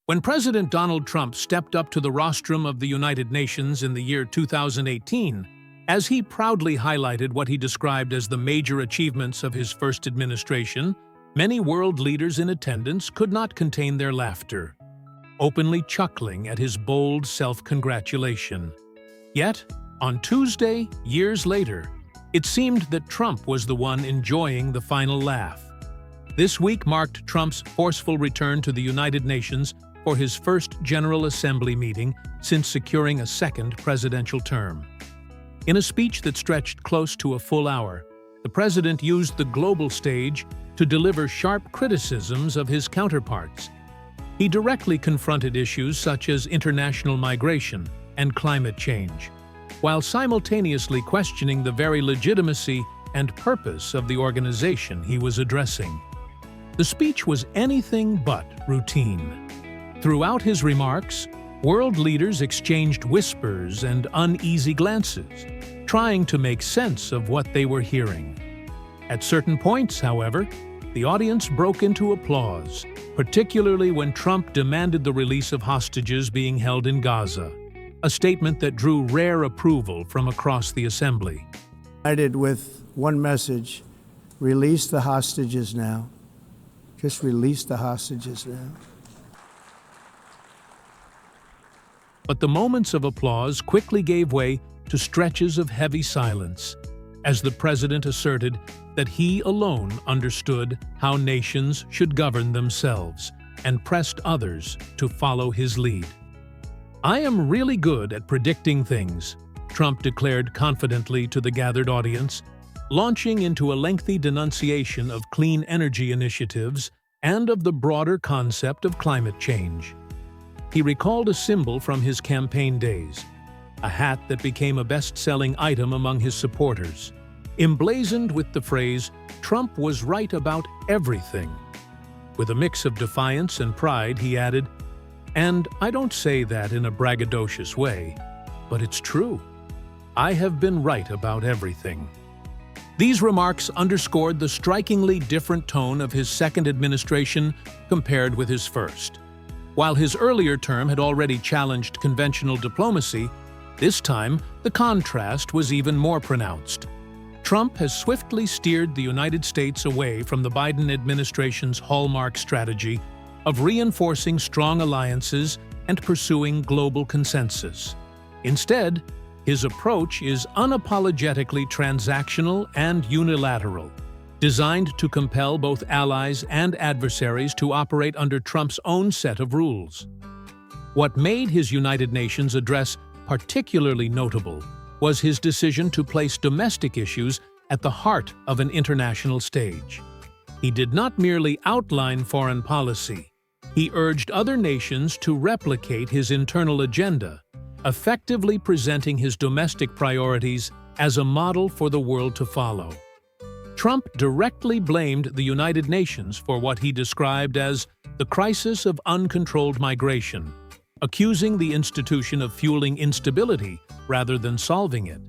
When President Donald Trump stepped up to the rostrum of the United Nations in the year 2018, as he proudly highlighted what he described as the major achievements of his first administration, many world leaders in attendance could not contain their laughter, openly chuckling at his bold self-congratulation. Yet, on Tuesday, years later, it seemed that Trump was the one enjoying the final laugh. This week marked Trump's forceful return to the United Nations for his first General Assembly meeting since securing a second presidential term. In a speech that stretched close to a full hour, the president used the global stage to deliver sharp criticisms of his counterparts. He directly confronted issues such as international migration and climate change, while simultaneously questioning the very legitimacy and purpose of the organization he was addressing. The speech was anything but routine. Throughout his remarks, world leaders exchanged whispers and uneasy glances, trying to make sense of what they were hearing. At certain points, however, the audience broke into applause, particularly when Trump demanded the release of hostages being held in Gaza, a statement that drew rare approval from across the assembly. United with one message: release the hostages now. Just release the hostages now. But the moments of applause quickly gave way to stretches of heavy silence, as the president asserted that he alone understood how nations should govern themselves and pressed others to follow his lead. "I am really good at predicting things," Trump declared confidently to the gathered audience, launching into a lengthy denunciation of clean energy initiatives and of the broader concept of climate change. He recalled a symbol from his campaign days, a hat that became a best-selling item among his supporters, emblazoned with the phrase, "Trump was right about everything." With a mix of defiance and pride, he added, "And I don't say that in a braggadocious way, but it's true. I have been right about everything." These remarks underscored the strikingly different tone of his second administration compared with his first. While his earlier term had already challenged conventional diplomacy, this time the contrast was even more pronounced. Trump has swiftly steered the United States away from the Biden administration's hallmark strategy of reinforcing strong alliances and pursuing global consensus. Instead, his approach is unapologetically transactional and unilateral, designed to compel both allies and adversaries to operate under Trump's own set of rules. What made his United Nations address particularly notable was his decision to place domestic issues at the heart of an international stage. He did not merely outline foreign policy. He urged other nations to replicate his internal agenda, effectively presenting his domestic priorities as a model for the world to follow. Trump directly blamed the United Nations for what he described as the crisis of uncontrolled migration, accusing the institution of fueling instability rather than solving it.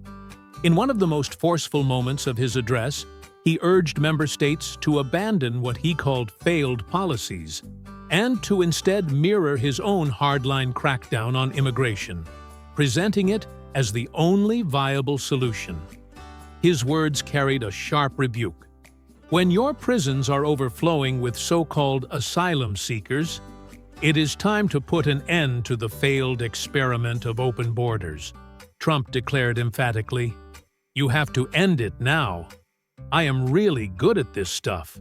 In one of the most forceful moments of his address, he urged member states to abandon what he called failed policies and to instead mirror his own hardline crackdown on immigration, presenting it as the only viable solution. His words carried a sharp rebuke. When your prisons are overflowing with so-called asylum seekers, it is time to put an end to the failed experiment of open borders, Trump declared emphatically. "You have to end it now. I am really good at this stuff.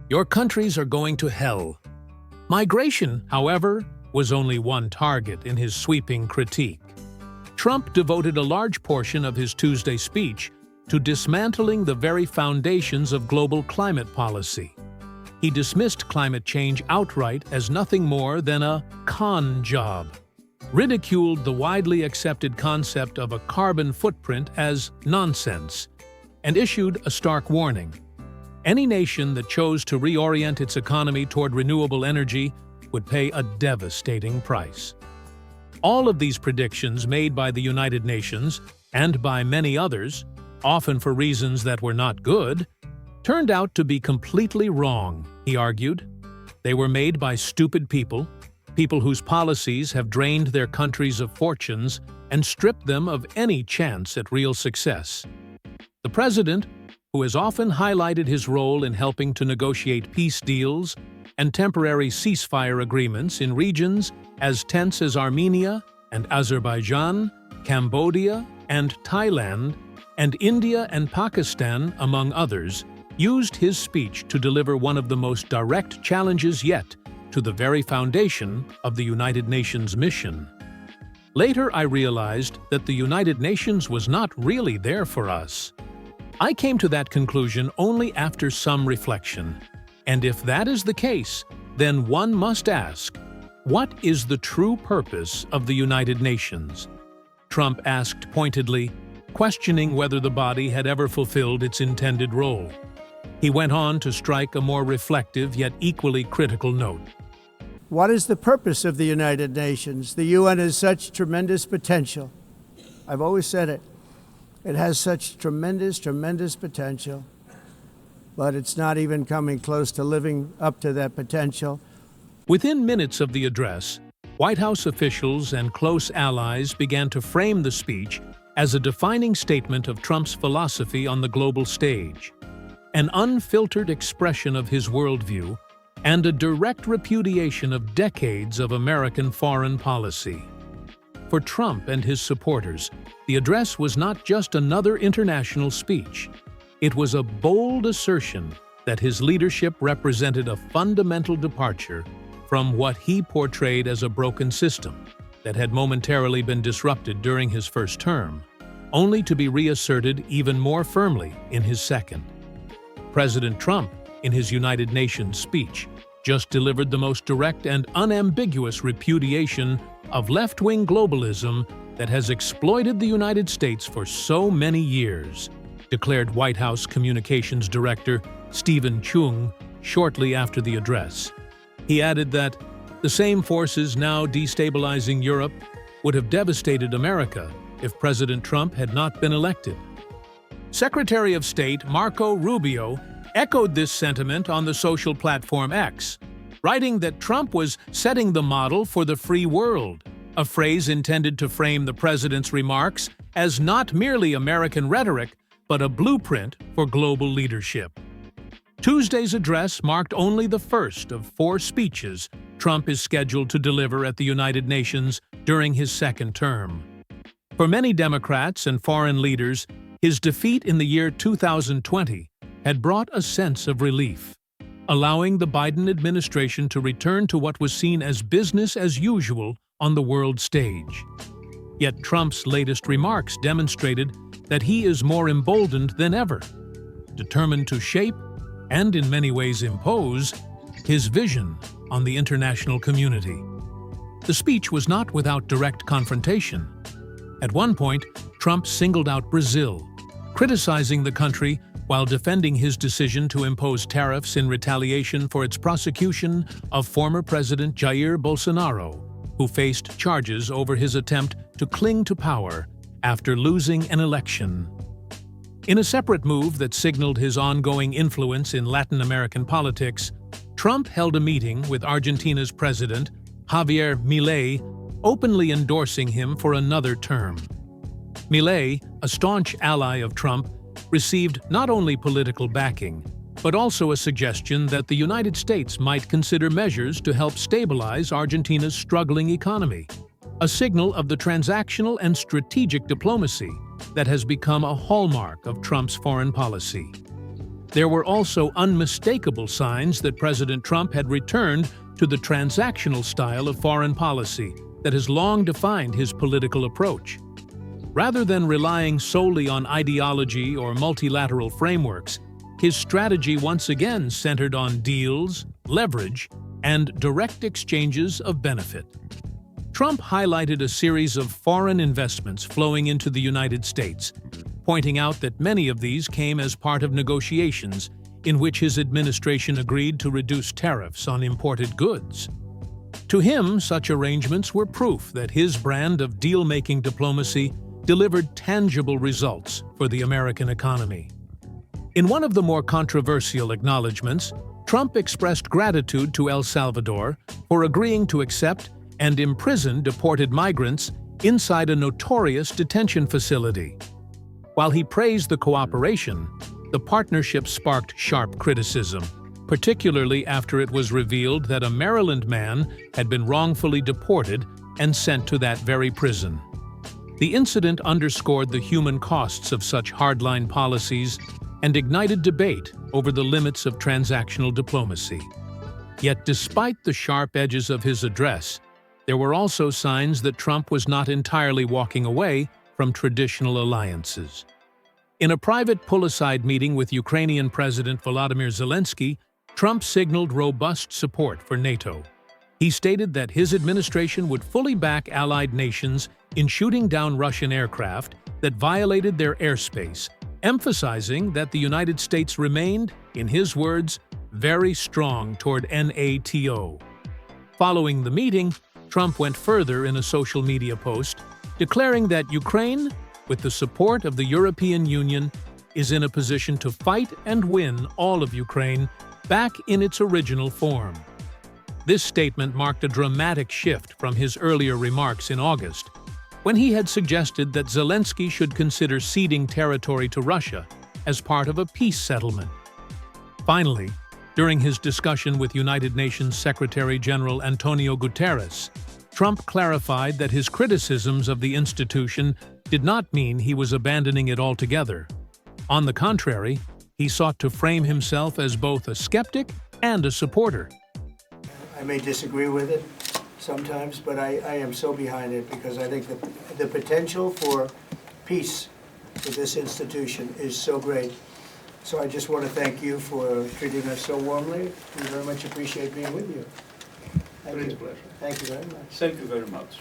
Your countries are going to hell." Migration, however, was only one target in his sweeping critique. Trump devoted a large portion of his Tuesday speech to dismantling the very foundations of global climate policy. He dismissed climate change outright as nothing more than a con job, ridiculed the widely accepted concept of a carbon footprint as nonsense, and issued a stark warning. Any nation that chose to reorient its economy toward renewable energy would pay a devastating price. All of these predictions made by the United Nations, and by many others, often for reasons that were not good, turned out to be completely wrong, he argued. They were made by stupid people, people whose policies have drained their countries of fortunes and stripped them of any chance at real success. The president, who has often highlighted his role in helping to negotiate peace deals and temporary ceasefire agreements in regions as tense as Armenia and Azerbaijan, Cambodia and Thailand, and India and Pakistan, among others, used his speech to deliver one of the most direct challenges yet to the very foundation of the United Nations mission. Later, I realized that the United Nations was not really there for us. I came to that conclusion only after some reflection. And if that is the case, then one must ask, what is the true purpose of the United Nations? Trump asked pointedly, questioning whether the body had ever fulfilled its intended role. He went on to strike a more reflective yet equally critical note. What is the purpose of the United Nations? The UN has such tremendous potential. I've always said it. It has such tremendous potential, but it's not even coming close to living up to that potential. Within minutes of the address, White House officials and close allies began to frame the speech as a defining statement of Trump's philosophy on the global stage, an unfiltered expression of his worldview, and a direct repudiation of decades of American foreign policy. For Trump and his supporters, the address was not just another international speech. It was a bold assertion that his leadership represented a fundamental departure from what he portrayed as a broken system that had momentarily been disrupted during his first term, only to be reasserted even more firmly in his second. President Trump, in his United Nations speech, just delivered the most direct and unambiguous repudiation of left-wing globalism that has exploited the United States for so many years, declared White House Communications Director Stephen Chung shortly after the address. He added that the same forces now destabilizing Europe would have devastated America if President Trump had not been elected. Secretary of State Marco Rubio echoed this sentiment on the social platform X, writing that Trump was setting the model for the free world, a phrase intended to frame the president's remarks as not merely American rhetoric, but a blueprint for global leadership. Tuesday's address marked only the first of 4 speeches Trump is scheduled to deliver at the United Nations during his second term. For many Democrats and foreign leaders, his defeat in the year 2020 had brought a sense of relief, allowing the Biden administration to return to what was seen as business as usual on the world stage. Yet Trump's latest remarks demonstrated that he is more emboldened than ever, determined to shape, and in many ways impose, his vision on the international community. The speech was not without direct confrontation. At one point, Trump singled out Brazil, criticizing the country while defending his decision to impose tariffs in retaliation for its prosecution of former President Jair Bolsonaro, who faced charges over his attempt to cling to power after losing an election. In a separate move that signaled his ongoing influence in Latin American politics, Trump held a meeting with Argentina's president, Javier Milei, openly endorsing him for another term. Milei, a staunch ally of Trump, received not only political backing, but also a suggestion that the United States might consider measures to help stabilize Argentina's struggling economy, a signal of the transactional and strategic diplomacy that has become a hallmark of Trump's foreign policy. There were also unmistakable signs that President Trump had returned to the transactional style of foreign policy that has long defined his political approach. Rather than relying solely on ideology or multilateral frameworks, his strategy once again centered on deals, leverage, and direct exchanges of benefit. Trump highlighted a series of foreign investments flowing into the United States, pointing out that many of these came as part of negotiations in which his administration agreed to reduce tariffs on imported goods. To him, such arrangements were proof that his brand of deal-making diplomacy delivered tangible results for the American economy. In one of the more controversial acknowledgments, Trump expressed gratitude to El Salvador for agreeing to accept and imprison deported migrants inside a notorious detention facility. While he praised the cooperation, the partnership sparked sharp criticism, particularly after it was revealed that a Maryland man had been wrongfully deported and sent to that very prison. The incident underscored the human costs of such hardline policies and ignited debate over the limits of transactional diplomacy. Yet despite the sharp edges of his address, there were also signs that Trump was not entirely walking away from traditional alliances. In a private pull-aside meeting with Ukrainian President Volodymyr Zelensky, Trump signaled robust support for NATO. He stated that his administration would fully back allied nations in shooting down Russian aircraft that violated their airspace, emphasizing that the United States remained, in his words, very strong toward NATO. Following the meeting, Trump went further in a social media post, declaring that Ukraine, with the support of the European Union, is in a position to fight and win all of Ukraine back in its original form. This statement marked a dramatic shift from his earlier remarks in August, when he had suggested that Zelensky should consider ceding territory to Russia as part of a peace settlement. Finally, during his discussion with United Nations Secretary-General Antonio Guterres, Trump clarified that his criticisms of the institution did not mean he was abandoning it altogether. On the contrary, he sought to frame himself as both a skeptic and a supporter. I may disagree with it sometimes, but I am so behind it because I think the potential for peace with this institution is so great. So I just want to thank you for treating us so warmly. We very much appreciate being with you. Thank you. Pleasure. Thank you very much. Thank you very much.